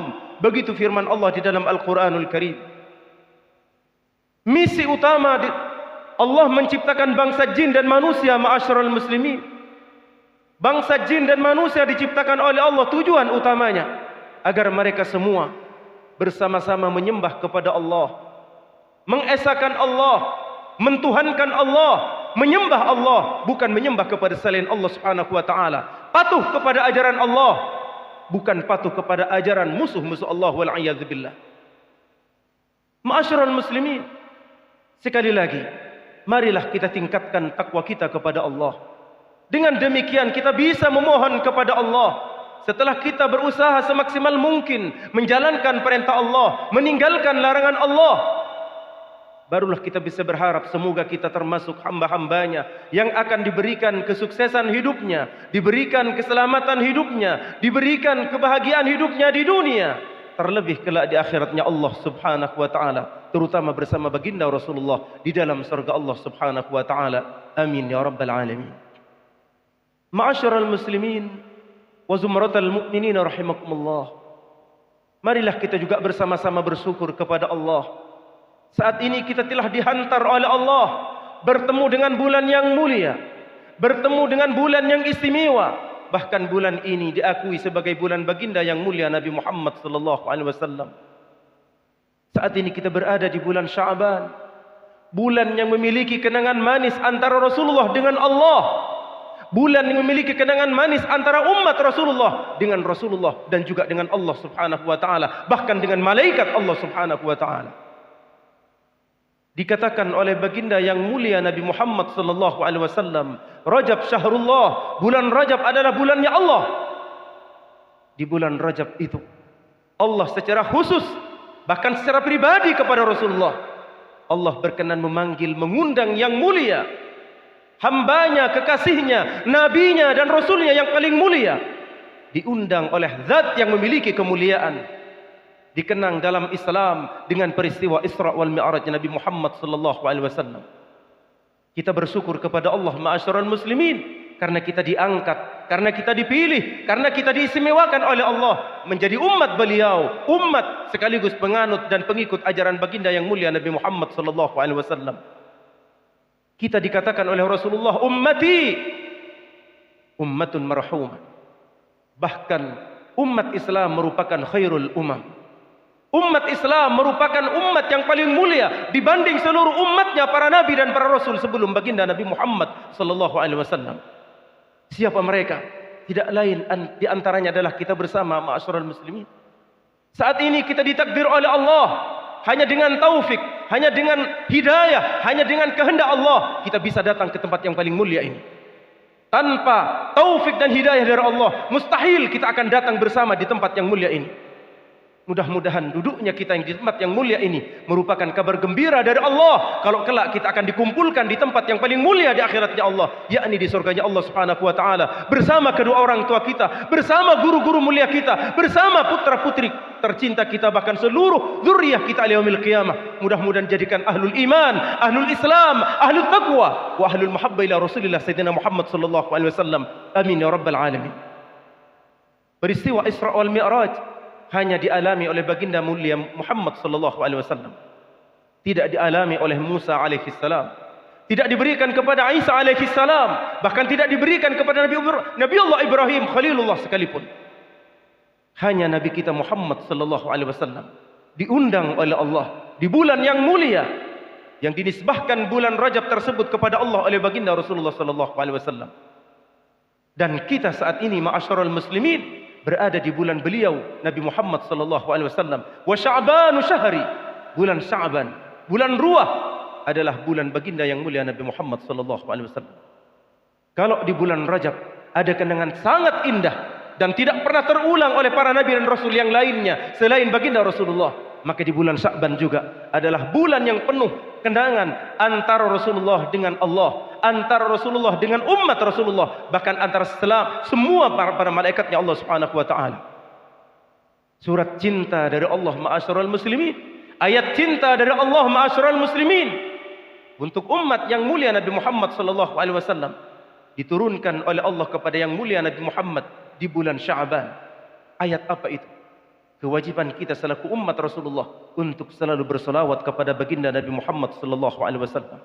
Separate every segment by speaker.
Speaker 1: ma'lum. Begitu firman Allah di dalam Al-Quranul Karim. Misi utama Allah menciptakan bangsa jin dan manusia, ma'asyiral muslimin. Bangsa jin dan manusia diciptakan oleh Allah, tujuan utamanya agar mereka semua bersama-sama menyembah kepada Allah, mengesahkan Allah, mentuhankan Allah, menyembah Allah, bukan menyembah kepada selain Allah Subhanahu wa taala. Patuh kepada ajaran Allah, bukan patuh kepada ajaran musuh-musuh Allah wal a'yadzu billah. Ma'asyiral muslimin, sekali lagi, marilah kita tingkatkan takwa kita kepada Allah. Dengan demikian kita bisa memohon kepada Allah. Setelah kita berusaha semaksimal mungkin menjalankan perintah Allah, meninggalkan larangan Allah, barulah kita bisa berharap semoga kita termasuk hamba-hambanya yang akan diberikan kesuksesan hidupnya, diberikan keselamatan hidupnya, diberikan kebahagiaan hidupnya di dunia, terlebih kelak di akhiratnya Allah Subhanahu wa taala, terutama bersama baginda Rasulullah di dalam surga Allah Subhanahu wa taala. Amin ya rabbal alamin. Ma'asyiral muslimin wa zumratal mu'minin rahimakumullah. Marilah kita juga bersama-sama bersyukur kepada Allah. Saat ini kita telah dihantar oleh Allah bertemu dengan bulan yang mulia, bertemu dengan bulan yang istimewa. Bahkan bulan ini diakui sebagai bulan baginda yang mulia Nabi Muhammad sallallahu alaihi wasallam. Saat ini kita berada di bulan Sya'ban, bulan yang memiliki kenangan manis antara Rasulullah dengan Allah. Bulan yang memiliki kenangan manis antara umat Rasulullah dengan Rasulullah dan juga dengan Allah Subhanahu wa taala, bahkan dengan malaikat Allah Subhanahu wa taala. Dikatakan oleh baginda yang mulia Nabi Muhammad sallallahu alaihi wasallam, Rajab syahrullah, bulan Rajab adalah bulannya Allah. Di bulan Rajab itu Allah secara khusus, bahkan secara pribadi kepada Rasulullah, Allah berkenan memanggil, mengundang yang mulia, hambanya, kekasihnya, nabinya dan rasulnya yang paling mulia, diundang oleh zat yang memiliki kemuliaan, dikenang dalam Islam dengan peristiwa Isra wal Mi'raj Nabi Muhammad sallallahu alaihi wasallam. Kita bersyukur kepada Allah ma'asyiral muslimin, karena kita diangkat, karena kita dipilih, karena kita diistimewakan oleh Allah menjadi umat beliau, umat sekaligus penganut dan pengikut ajaran baginda yang mulia Nabi Muhammad sallallahu alaihi wasallam. Kita dikatakan oleh Rasulullah, ummati ummatun marhumah. Bahkan umat Islam merupakan khairul umam. Umat Islam merupakan umat yang paling mulia dibanding seluruh umatnya para nabi dan para rasul sebelum baginda Nabi Muhammad sallallahu alaihi wasallam. Siapa mereka? Tidak lain di antaranya adalah kita bersama ma'asyiral muslimin. Saat ini kita ditakdir oleh Allah, hanya dengan taufik, hanya dengan hidayah, hanya dengan kehendak Allah kita bisa datang ke tempat yang paling mulia ini. Tanpa taufik dan hidayah dari Allah, mustahil kita akan datang bersama di tempat yang mulia ini. Mudah-mudahan duduknya kita yang di tempat yang mulia ini merupakan kabar gembira dari Allah kalau kelak kita akan dikumpulkan di tempat yang paling mulia di akhiratnya Allah, yakni di surganya Allah Subhanahu wa taala, bersama kedua orang tua kita, bersama guru-guru mulia kita, bersama putra-putri tercinta kita, bahkan seluruh zuriyah kita yaumil qiyamah. Mudah-mudahan jadikan ahlul iman, ahlul Islam, ahlul taqwa wa ahlul mahabbah ila Rasulillah Sayyidina Muhammad sallallahu alaihi wasallam. Amin ya rabbal alamin. Peristiwa Isra wal Mi'raj hanya dialami oleh baginda mulia Muhammad sallallahu alaihi wasallam. Tidak dialami oleh Musa alaihi salam. Tidak diberikan kepada Isa alaihi salam, bahkan tidak diberikan kepada Nabi Allah Ibrahim Khalilullah sekalipun. Hanya Nabi kita Muhammad sallallahu alaihi wasallam diundang oleh Allah di bulan yang mulia yang dinisbahkan bulan Rajab tersebut kepada Allah oleh baginda Rasulullah sallallahu alaihi wasallam. Dan kita saat ini ma'asyiral muslimin berada di bulan beliau Nabi Muhammad sallallahu alaihi wasallam. Wa Sya'banu syahri, bulan Sya'ban, bulan Ruah adalah bulan baginda yang mulia Nabi Muhammad sallallahu alaihi wasallam. Kalau di bulan Rajab ada kenangan sangat indah dan tidak pernah terulang oleh para nabi dan rasul yang lainnya selain baginda Rasulullah, maka di bulan Sya'ban juga adalah bulan yang penuh kenangan antara Rasulullah dengan Allah, antara Rasulullah dengan umat Rasulullah, bahkan antara semua para malaikatnya Allah Subhanahu wa taala. Surat cinta dari Allah ma'asyiral muslimin, ayat cinta dari Allah ma'asyiral muslimin untuk umat yang mulia Nabi Muhammad sallallahu alaihi wasallam diturunkan oleh Allah kepada yang mulia Nabi Muhammad di bulan Sya'ban. Ayat apa itu? kewajiban kita selaku umat Rasulullah untuk selalu berselawat kepada baginda Nabi Muhammad sallallahu alaihi wasallam.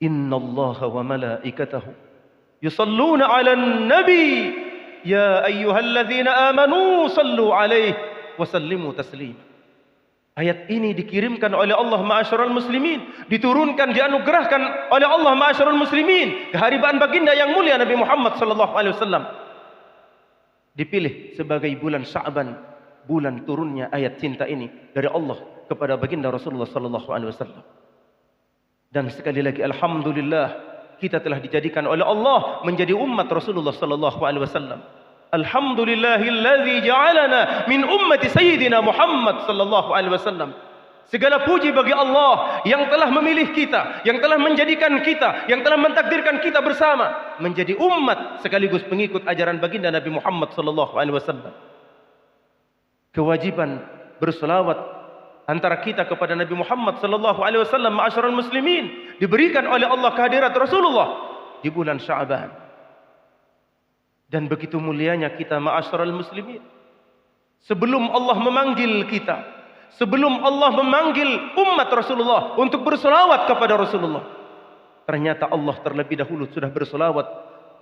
Speaker 1: Innallaha wa malaikatahu yusalluna 'alan nabi ya ayyuhalladzina amanu sallu 'alaihi wa sallimu taslima. Ayat ini dikirimkan oleh Allah ma'asyiral muslimin, diturunkan, dianugerahkan oleh Allah ma'asyiral muslimin, keharibaan baginda yang mulia Nabi Muhammad sallallahu alaihi wasallam. Dipilih sebagai bulan Sya'ban, bulan turunnya ayat cinta ini dari Allah kepada baginda Rasulullah sallallahu alaihi wasallam. Dan sekali lagi alhamdulillah, kita telah dijadikan oleh Allah menjadi umat Rasulullah sallallahu alaihi wasallam. Alhamdulillahilladzi ja'alana min ummati sayyidina Muhammad sallallahu alaihi wasallam. Segala puji bagi Allah yang telah memilih kita, yang telah menjadikan kita, yang telah mentakdirkan kita bersama menjadi umat sekaligus pengikut ajaran baginda Nabi Muhammad sallallahu alaihi wasallam. Kewajiban berselawat antara kita kepada Nabi Muhammad sallallahu alaihi wasallam ma'asyiral muslimin diberikan oleh Allah kehadirat Rasulullah di bulan Sya'ban. Dan begitu mulianya kita ma'asyiral muslimin. Sebelum Allah memanggil kita, sebelum Allah memanggil umat Rasulullah untuk berselawat kepada Rasulullah, ternyata Allah terlebih dahulu sudah berselawat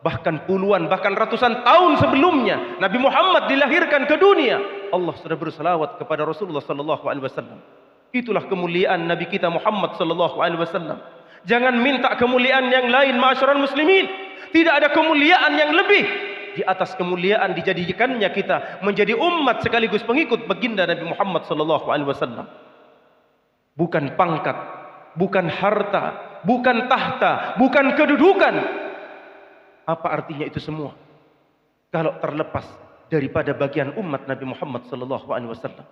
Speaker 1: bahkan puluhan, bahkan ratusan tahun sebelumnya Nabi Muhammad dilahirkan ke dunia. Allah sudah berselawat kepada Rasulullah sallallahu alaihi wasallam. Itulah kemuliaan Nabi kita Muhammad sallallahu alaihi wasallam. Jangan minta kemuliaan yang lain ma'asyiral muslimin. Tidak ada kemuliaan yang lebih di atas kemuliaan dijadikannya kita menjadi umat sekaligus pengikut baginda Nabi Muhammad sallallahu alaihi wasallam. Bukan pangkat, bukan harta, bukan tahta, bukan kedudukan. Apa artinya itu semua kalau terlepas daripada bagian umat Nabi Muhammad sallallahu alaihi wasallam?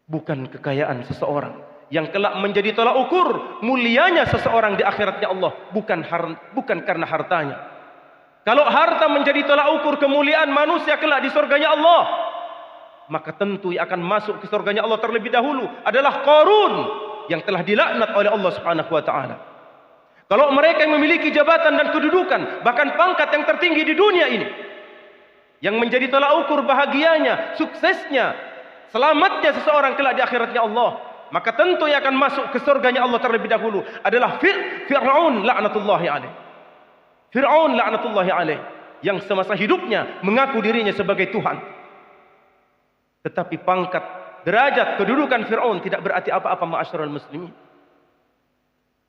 Speaker 1: Bukan kekayaan seseorang yang kelak menjadi tolak ukur mulianya seseorang di akhiratnya Allah, bukan karena hartanya. Kalau harta menjadi tolak ukur kemuliaan manusia kelak di surganya Allah, maka tentu yang akan masuk ke surganya Allah terlebih dahulu adalah Qarun yang telah dilaknat oleh Allah Subhanahu wa taala. Kalau mereka yang memiliki jabatan dan kedudukan, bahkan pangkat yang tertinggi di dunia ini, yang menjadi tolak ukur bahagianya, suksesnya, selamatnya seseorang kelak di akhiratnya Allah, maka tentu yang akan masuk ke surganya Allah terlebih dahulu adalah Fir'aun laknatullahi alaih. Fir'aun laknatullahi alaih yang semasa hidupnya mengaku dirinya sebagai Tuhan. Tetapi pangkat, derajat, kedudukan Fir'aun tidak berarti apa-apa ma'asyiral muslimin.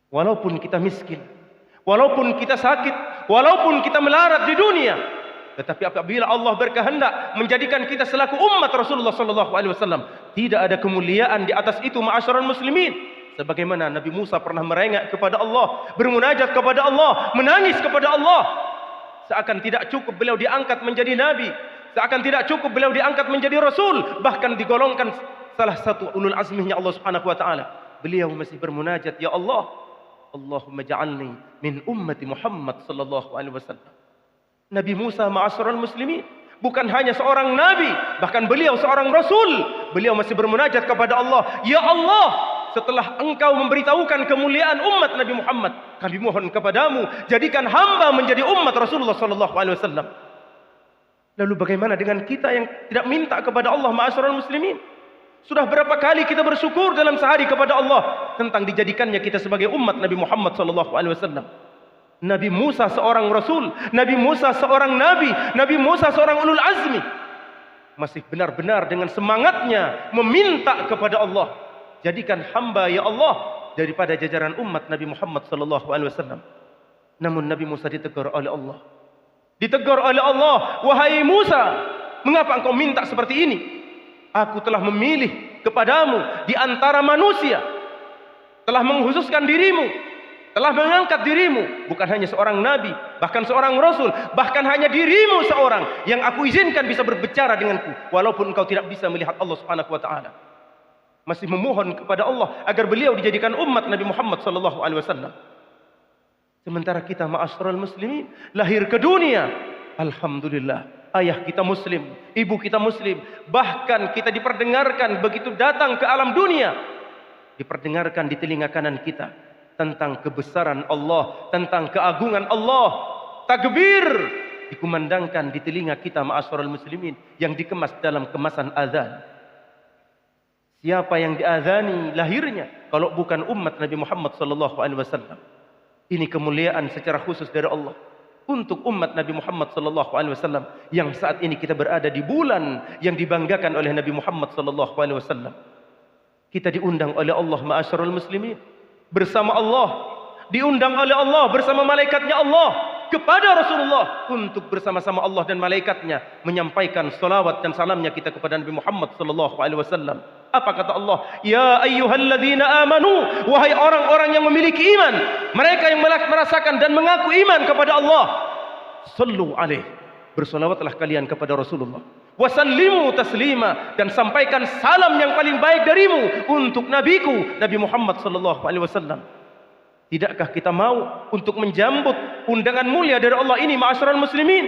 Speaker 1: Walaupun kita miskin, walaupun kita sakit, walaupun kita melarat di dunia, tetapi apabila Allah berkehendak menjadikan kita selaku umat Rasulullah sallallahu alaihi wasallam, tidak ada kemuliaan di atas itu ma'asyiral muslimin. Sebagaimana Nabi Musa pernah merengek kepada Allah, bermunajat kepada Allah, menangis kepada Allah. Seakan tidak cukup beliau diangkat menjadi nabi, seakan tidak cukup beliau diangkat menjadi rasul, bahkan digolongkan salah satu ulul azmihnya Allah Subhanahu wa taala. Beliau masih bermunajat, ya Allah, Allahumma ja'alni min ummati Muhammad sallallahu alaihi wasallam. Nabi Musa ma'asyiral muslimin bukan hanya seorang nabi, bahkan beliau seorang rasul. Beliau masih bermunajat kepada Allah, ya Allah, setelah engkau memberitahukan kemuliaan umat Nabi Muhammad, kami mohon kepadamu, jadikan hamba menjadi umat Rasulullah sallallahu alaihi wasallam. Lalu bagaimana dengan kita yang tidak minta kepada Allah ma'asyiral muslimin? Sudah berapa kali kita bersyukur dalam sehari kepada Allah tentang dijadikannya kita sebagai umat Nabi Muhammad sallallahu alaihi wasallam. Nabi Musa seorang rasul, Nabi Musa seorang nabi, Nabi Musa seorang ulul azmi, masih benar-benar dengan semangatnya meminta kepada Allah, jadikan hamba ya Allah daripada jajaran umat Nabi Muhammad sallallahu alaihi wasallam. Namun Nabi Musa ditegur oleh Allah. Ditegur oleh Allah, wahai Musa, mengapa engkau minta seperti ini? Aku telah memilih kepadamu di antara manusia, telah mengkhususkan dirimu, telah mengangkat dirimu, bukan hanya seorang nabi, bahkan seorang rasul, bahkan hanya dirimu seorang yang aku izinkan bisa berbicara denganku, walaupun engkau tidak bisa melihat Allah Subhanahu wa taala. Masih memohon kepada Allah agar beliau dijadikan umat Nabi Muhammad sallallahu alaihi wasallam. Sementara kita ma'asyiral muslimin lahir ke dunia, alhamdulillah, ayah kita muslim, ibu kita muslim, bahkan kita diperdengarkan begitu datang ke alam dunia, diperdengarkan di telinga kanan kita tentang kebesaran Allah, tentang keagungan Allah. Takbir, dikumandangkan di telinga kita ma'asyiral muslimin yang dikemas dalam kemasan azan. Siapa yang diazani lahirnya kalau bukan umat Nabi Muhammad sallallahu alaihi wasallam? Ini kemuliaan secara khusus dari Allah untuk umat Nabi Muhammad sallallahu alaihi wasallam yang saat ini kita berada di bulan yang dibanggakan oleh Nabi Muhammad sallallahu alaihi wasallam. Kita diundang oleh Allah ma'asyiral muslimin bersama Allah, diundang oleh Allah bersama malaikatnya Allah kepada Rasulullah untuk bersama-sama Allah dan malaikatnya menyampaikan salawat dan salamnya kita kepada Nabi Muhammad sallallahu alaihi wasallam. Apa kata Allah? Ya ayyuhalladzina amanu, wahai orang-orang yang memiliki iman, mereka yang merasakan dan mengaku iman kepada Allah, sallu alaihi, bersolawatlah kalian kepada Rasulullah, wasallimu taslima, dan sampaikan salam yang paling baik darimu untuk nabiku Nabi Muhammad sallallahu alaihi wasallam. Tidakkah kita mau untuk menjambut undangan mulia dari Allah ini ma'asyiral muslimin?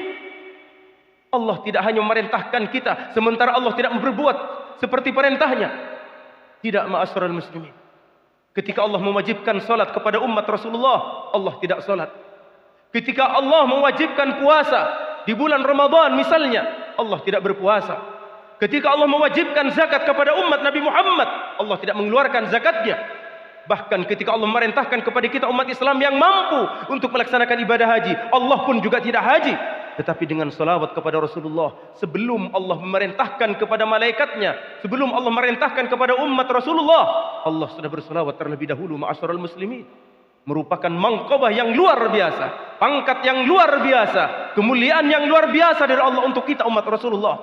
Speaker 1: Allah tidak hanya memerintahkan kita sementara Allah tidak berbuat seperti perintahnya. Tidak, ma'asyiral muslimin. Ketika Allah mewajibkan salat kepada umat Rasulullah, Allah tidak salat. Ketika Allah mewajibkan puasa di bulan Ramadan misalnya, Allah tidak berpuasa. Ketika Allah mewajibkan zakat kepada umat Nabi Muhammad, Allah tidak mengeluarkan zakatnya. Bahkan ketika Allah memerintahkan kepada kita umat Islam yang mampu untuk melaksanakan ibadah haji, Allah pun juga tidak haji. Tetapi dengan salawat kepada Rasulullah, sebelum Allah memerintahkan kepada malaikatnya, sebelum Allah memerintahkan kepada umat Rasulullah, Allah sudah bersalawat terlebih dahulu ma'asyiral muslimin. Merupakan mangkabah yang luar biasa, pangkat yang luar biasa, kemuliaan yang luar biasa dari Allah untuk kita umat Rasulullah.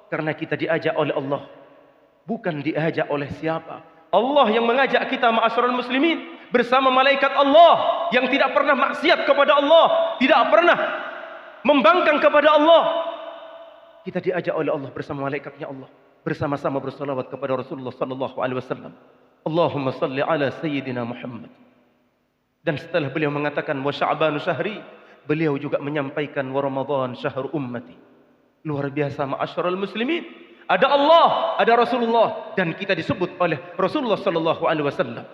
Speaker 1: Karena kita diajak oleh Allah, bukan diajak oleh siapa. Allah yang mengajak kita ma'asyiral muslimin bersama malaikat Allah yang tidak pernah maksiat kepada Allah, tidak pernah membangkang kepada Allah. Kita diajak oleh Allah bersama malaikatnya Allah, bersama-sama bersalawat kepada Rasulullah sallallahu alaihi wasallam. Allahumma salli ala sayyidina Muhammad. Dan setelah beliau mengatakan wa sya'banu syahri, beliau juga menyampaikan wa Ramadan syahr ummati. Luar biasa ma'asyiral muslimin. Ada Allah, ada Rasulullah, dan kita disebut oleh Rasulullah sallallahu alaihi wasallam.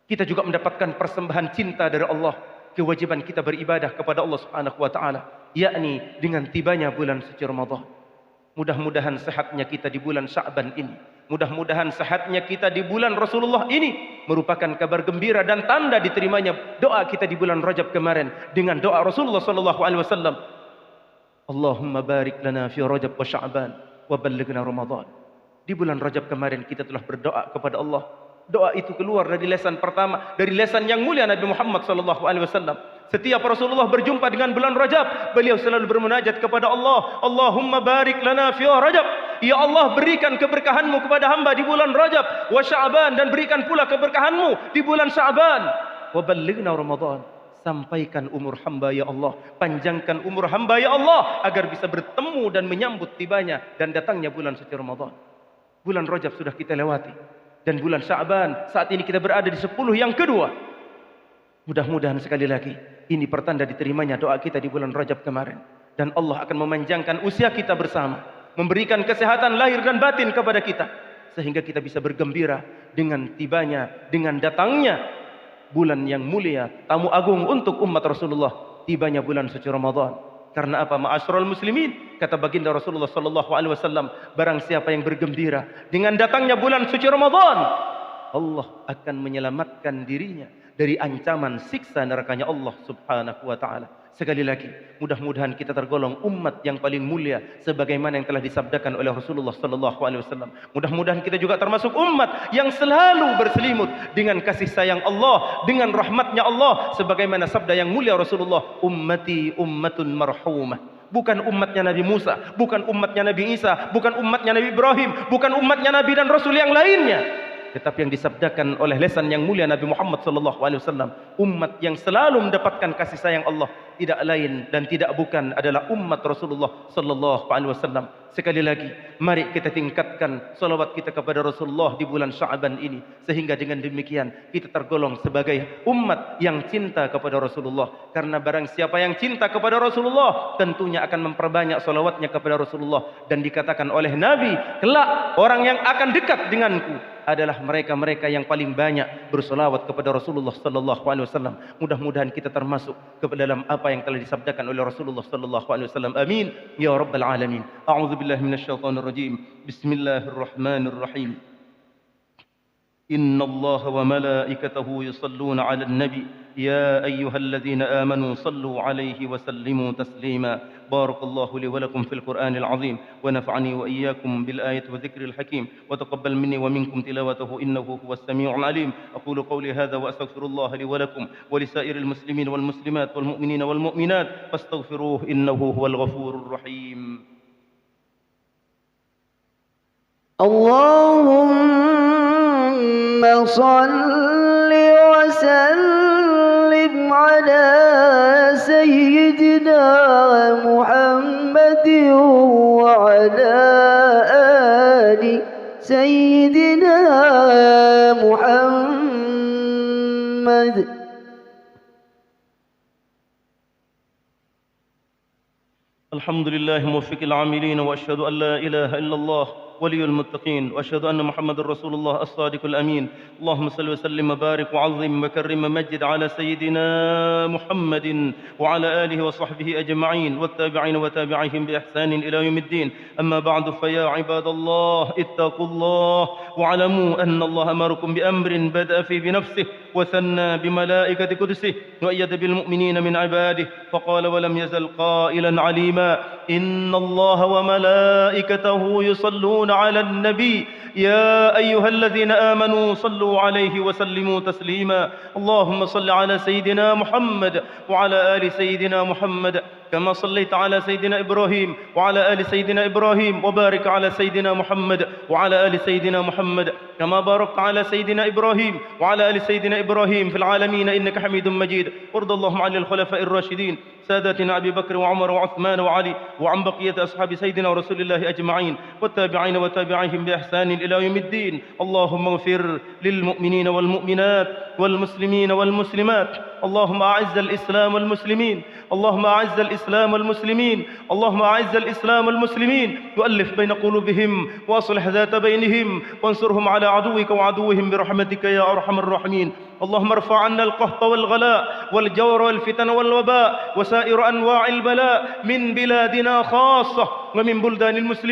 Speaker 1: Kita juga mendapatkan persembahan cinta dari Allah, kewajiban kita beribadah kepada Allah Subhanahu wa taala, yakni dengan tibanya bulan suci Ramadan. Mudah-mudahan sehatnya kita di bulan Sya'ban ini, mudah-mudahan sehatnya kita di bulan Rasulullah ini merupakan kabar gembira dan tanda diterimanya doa kita di bulan Rajab kemarin dengan doa Rasulullah sallallahu alaihi wasallam. Allahumma barik lana fi Rajab wa Sya'ban wa ballighna Ramadan. Di bulan Rajab kemarin kita telah berdoa kepada Allah. Doa itu keluar dari lisan pertama, dari lisan yang mulia Nabi Muhammad sallallahu alaihi wasallam. Setiap Rasulullah berjumpa dengan bulan Rajab, beliau selalu bermunajat kepada Allah, Allahumma barik lana fi Rajab. Ya Allah, berikan keberkahanmu kepada hamba di bulan Rajab, wa Sya'ban, dan berikan pula keberkahanmu di bulan Sya'ban, wa ballighna Ramadan. Sampaikan umur hamba ya Allah, panjangkan umur hamba ya Allah agar bisa bertemu dan menyambut tibanya dan datangnya bulan suci Ramadan. Bulan Rajab sudah kita lewati, dan bulan Sya'ban saat ini kita berada di 10 yang kedua. Mudah-mudahan sekali lagi ini pertanda diterimanya doa kita di bulan Rajab kemarin, dan Allah akan memanjangkan usia kita bersama, memberikan kesehatan lahir dan batin kepada kita, sehingga kita bisa bergembira dengan tibanya, dengan datangnya bulan yang mulia, tamu agung untuk umat Rasulullah, tibanya bulan suci Ramadan. Karena apa ma'asyiral muslimin? Kata baginda Rasulullah sallallahu alaihi wasallam, barang siapa yang bergembira dengan datangnya bulan suci Ramadan, Allah akan menyelamatkan dirinya dari ancaman siksa nerakanya Allah Subhanahu wa taala. Sekali lagi, mudah-mudahan kita tergolong umat yang paling mulia sebagaimana yang telah disabdakan oleh Rasulullah sallallahu alaihi wasallam. Mudah-mudahan kita juga termasuk umat yang selalu berselimut dengan kasih sayang Allah, dengan rahmatnya Allah, sebagaimana sabda yang mulia Rasulullah, ummati ummatun marhumah. Bukan umatnya Nabi Musa, bukan umatnya Nabi Isa, bukan umatnya Nabi Ibrahim, bukan umatnya Nabi dan Rasul yang lainnya, tetapi yang disabdakan oleh lisan yang mulia Nabi Muhammad sallallahu alaihi wasallam, umat yang selalu mendapatkan kasih sayang Allah tidak lain dan tidak bukan adalah umat Rasulullah sallallahu alaihi wasallam. Sekali lagi, mari kita tingkatkan salawat kita kepada Rasulullah di bulan Sya'ban ini, sehingga dengan demikian kita tergolong sebagai umat yang cinta kepada Rasulullah. Karena barang siapa yang cinta kepada Rasulullah, tentunya akan memperbanyak salawatnya kepada Rasulullah. Dan dikatakan oleh Nabi, kelak orang yang akan dekat denganku adalah mereka-mereka yang paling banyak bersolawat kepada Rasulullah sallallahu alaihi wasallam. Mudah-mudahan kita termasuk ke dalam apa yang telah disabdakan oleh Rasulullah sallallahu alaihi wasallam. Amin ya rabbal alamin. A'udzubillahi minasyaitonir rajim. Bismillahirrahmanirrahim. إن الله وملائكته يصلون على النبي يا أيها الذين آمنوا صلوا عليه وسلموا تسليما بارك الله لي ولكم في القرآن العظيم ونفعني وإياكم بالآية وذكر الحكيم وتقبل مني ومنكم تلاوته إنه هو السميع العليم أقول قولي هذا وأستغفر الله لي ولكم ولسائر المسلمين والمسلمات والمؤمنين والمؤمنات فاستغفروه إنه هو الغفور الرحيم.
Speaker 2: اللهم صل وسلم على سيدنا محمد وعلى آل سيدنا محمد.
Speaker 1: الحمد لله موفق العاملين وأشهد أن لا إله إلا الله ولي المتقين وأشهد أن محمد رسول الله الصادق الأمين. اللهم صل وسلم وبارك وعظم وكرم ومجد على سيدنا محمد وعلى آله وصحبه أجمعين والتابعين وتابعيهم بإحسان إلى يوم الدين. أما بعد فيا عباد الله اتقوا الله واعلموا أن الله أمركم بأمر بدأ فيه بنفسه وثنى بملائكة قدسه وأيد بالمؤمنين من عباده فقال ولم يزل قائلا عليما إن الله وملائكته يصلون على النبي يا أيها الذين آمنوا صلوا عليه وسلموا تسليما اللهم صل على سيدنا محمد وعلى آل سيدنا محمد كما صليت على سيدنا إبراهيم وعلى آل سيدنا إبراهيم وبارك على سيدنا محمد وعلى آل سيدنا محمد كما باركت على سيدنا إبراهيم وعلى آل سيدنا إبراهيم في العالمين إنك حميد مجيد. وارض اللهم عن الخلفاء الراشدين سادتنا أبي بكر وعمر وعثمان وعلي وعن بقية أصحاب سيدنا رسول الله أجمعين والتابعين وتابعيهم بإحسان إلى يوم الدين. اللهم اغفر للمؤمنين والمؤمنات والمسلمين والمسلمات. اللهم أعز الإسلام والمسلمين. اللهم أعز الإسلام والمسلمين. اللهم أعز الإسلام والمسلمين وألف بين قلوبهم وأصلح ذات بينهم وانصرهم على عدوك وعدوهم برحمتك يا أرحم الراحمين. اللهم ارفع عنا القهط والغلاء والجور والفتن والوباء وسائر أنواع البلاء من بلادنا خاصة ومن بلدان المسلمين.